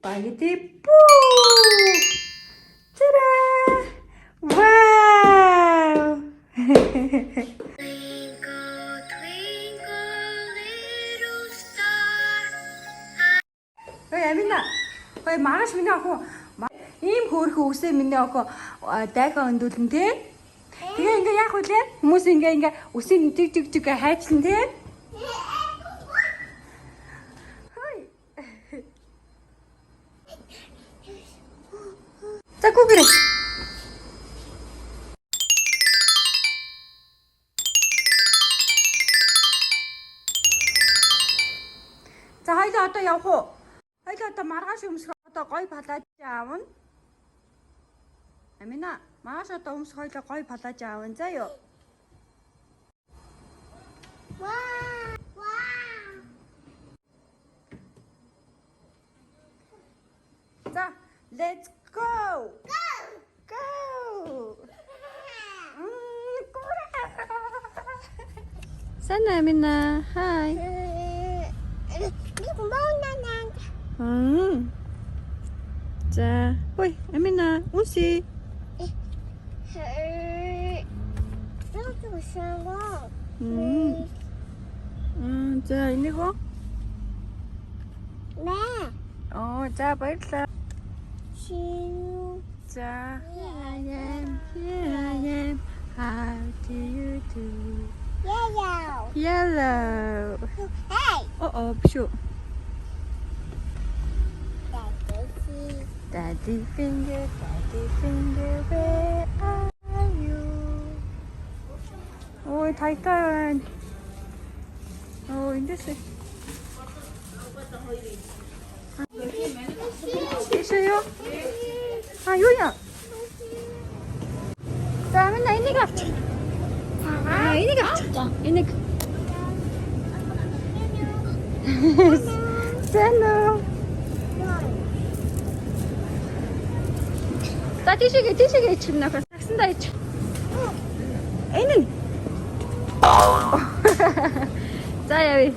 Spaghetti poo! Ta-da! Wow! Ой, Амина. Ой, маргааш миний охин ийм хөөрхөн үсээ миний охин дайгаа өндүүлэн тий. Тэгээ ингээ яах вэ? Хүмүүс ингээ үсийг жиг хайчлан тий. За гүгэрэ. За хоёлоо одоо явах уу? Хоёлоо одоо маргааш өмсөх одоо гой палаж аавна. Амина, маргааш одоо өмсөх хоёлоо гой палаж аавна заа юу? За, let's go. Go. Sana Amina, hi. 자, oi, Amina, 운시. 자, 이거. 네. 자, 빨리. 자, here I am. How do you do? Yellow. Yellow. Hey. Phew. Daddy finger, where are you? Oh, Titan. Oh, in this. 있어요? 요야. 자, 맨날 이리 갑자. 이리 갑자. 이리. 쟤는. 자, 뒤시게 침 나가. 쓴다 했죠. 애는. 자, 여기.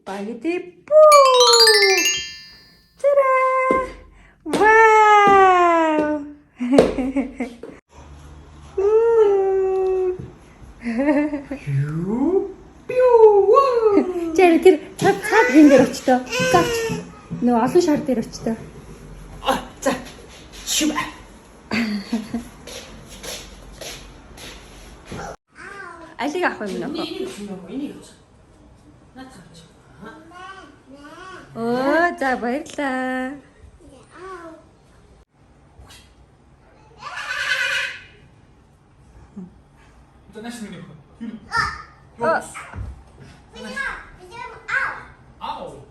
Spaghetti poo! Ta-da! Wow! Жаа тэр цаад хин дээр очтоо. Заач. Нөгөө олон шар дээр очтоо. За. Шүб. Алиг авах юм нөхөө. Энийг авах. Наатах. За баярлаа. За нааш миний. Ау.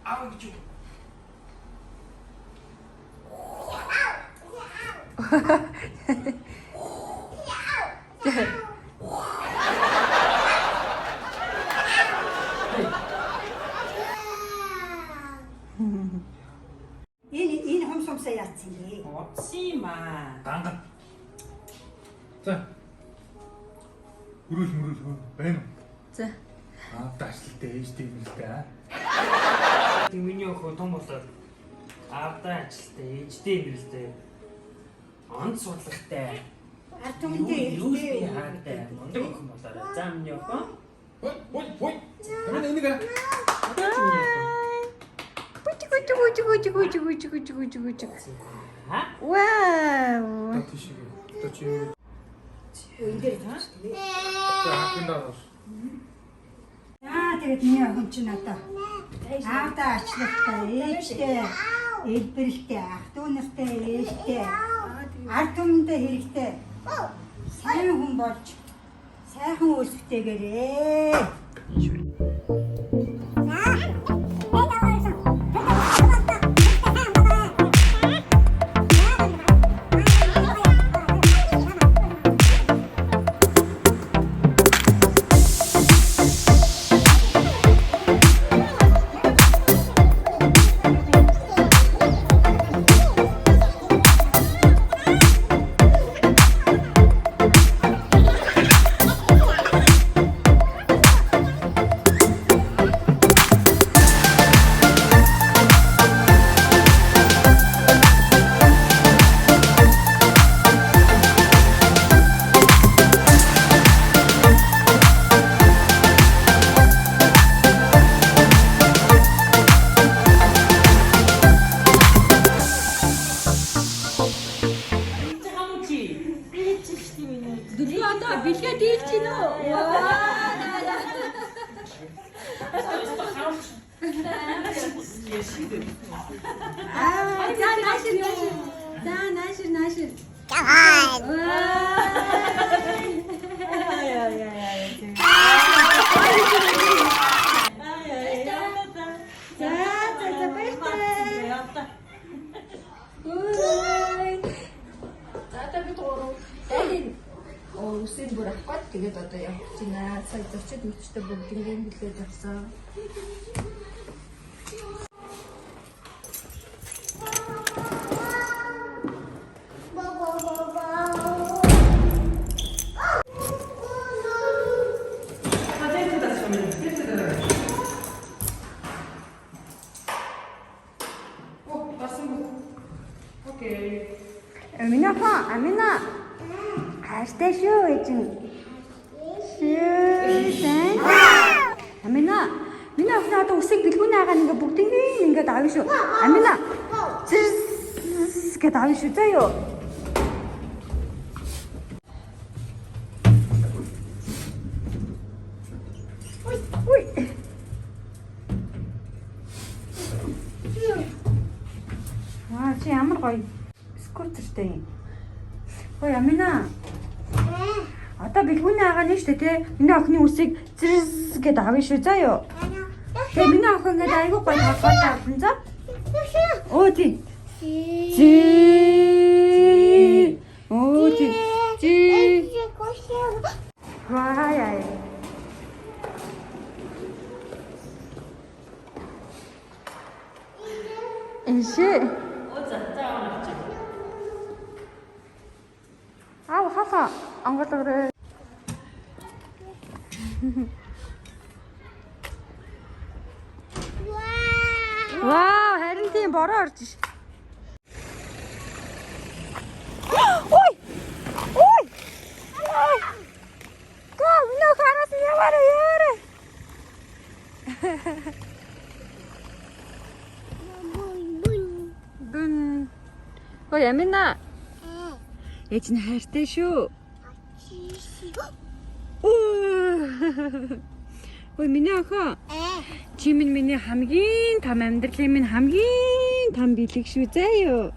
Ау гэж. Энэ хомсомсоо яатсан юм. Оцсимаа. Ганга. За. Хөрөөл байна. За. Дашлалтай ээжтэй юм л да. Тэг миний охин том болоод аавдаа ажилтай ээжтэй юм л да. Онц судлагтай. Ард түмэндээ Юусны хаатай. Мондөг охин болоо. За миний охин. Ой. Амина энийг аа. Вау. Тэгээд миний охин чинь одоо аавдаа ачлалтай, ээжтэй, элбэрэлтэй, ах дүү нартай, ээжтэй, ард түмэндээ хэрэгтэй. Сайн хүн болж, сайхан өсөхтэйгээрээ. 자, 나실. 자, 나실. Come on. 자, 빨리. За одоо бид гурав дайгийн үсийн бүр авах гээд тэгээд одоо явах гэж байна. Сая зочид мөчтэй бүгднийг хүлээж авсан. Амина. Хайртай шүү эзэн. Шүү. Амина. Миний охин одоо үсийг бэлгүүнээ агаад ингээ бүгдийг ингээд авна шүү. Амина. Зэс гэдэг авна шүү заа юу. Ой. Ваа чи ямар гоё. Скутертэй юм. Ой Амина. Одоо бэлгүүнээ агаа нь штэ тий. Миний охины үсийг зэс гэдэг авна шүү заа юу. Тэгээ миний охин ингээд айгүй гоё хавхаад авсан за. Оо тий. Чи. Оо тий. Чи. Вай. Инши. 아우 하사 안 갔다 그래. 와 해린팀 뭐라 그러지? 오이 오이 가 민호 가라서 야와라 분 야민나 애진 хайртай шүү. Ой миний охин. Чи миний хамгийн том амьдралын минь хамгийн том бэлэг шүү заа юу.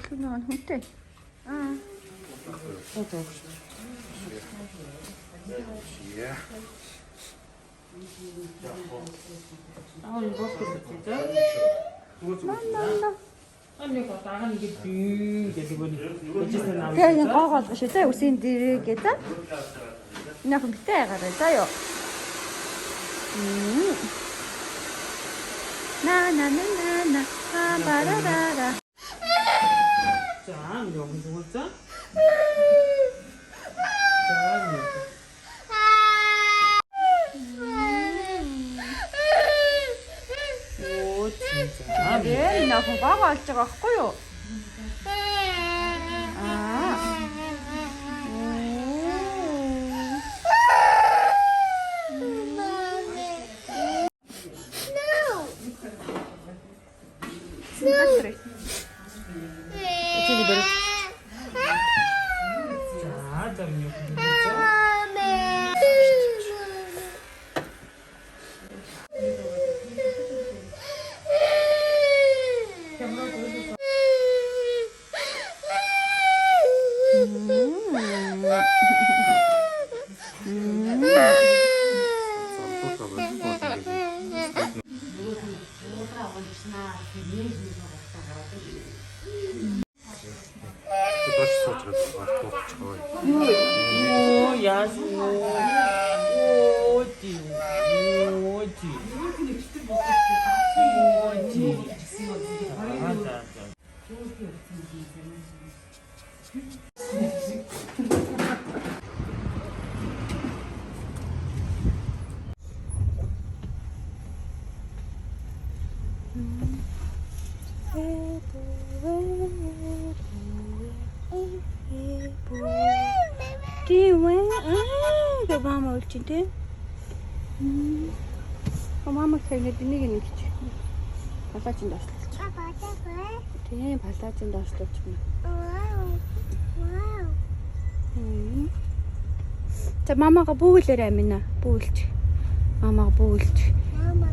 그냥 혼자. 그냥 가가지고 진짜 우신들 게다. 그냥 좀 밑에 가래요. 나나나나나 바라라라. 자, 여기 죽었자? 오, 진짜. 네, 나 공부하고 할 줄 같고요. 자, 좀 여기 죽었자? 오, 야수. 오지. 자. Тийм үү? Гэ мама үлч дээ. Мама хэрэг энийг нэг чи. Палаажинд ослуулж. Тийм, палаажинд ослуулж байна. За мамаага бүүлээрэй амина. Бүүлж. Мамаага бүүлж. Mama,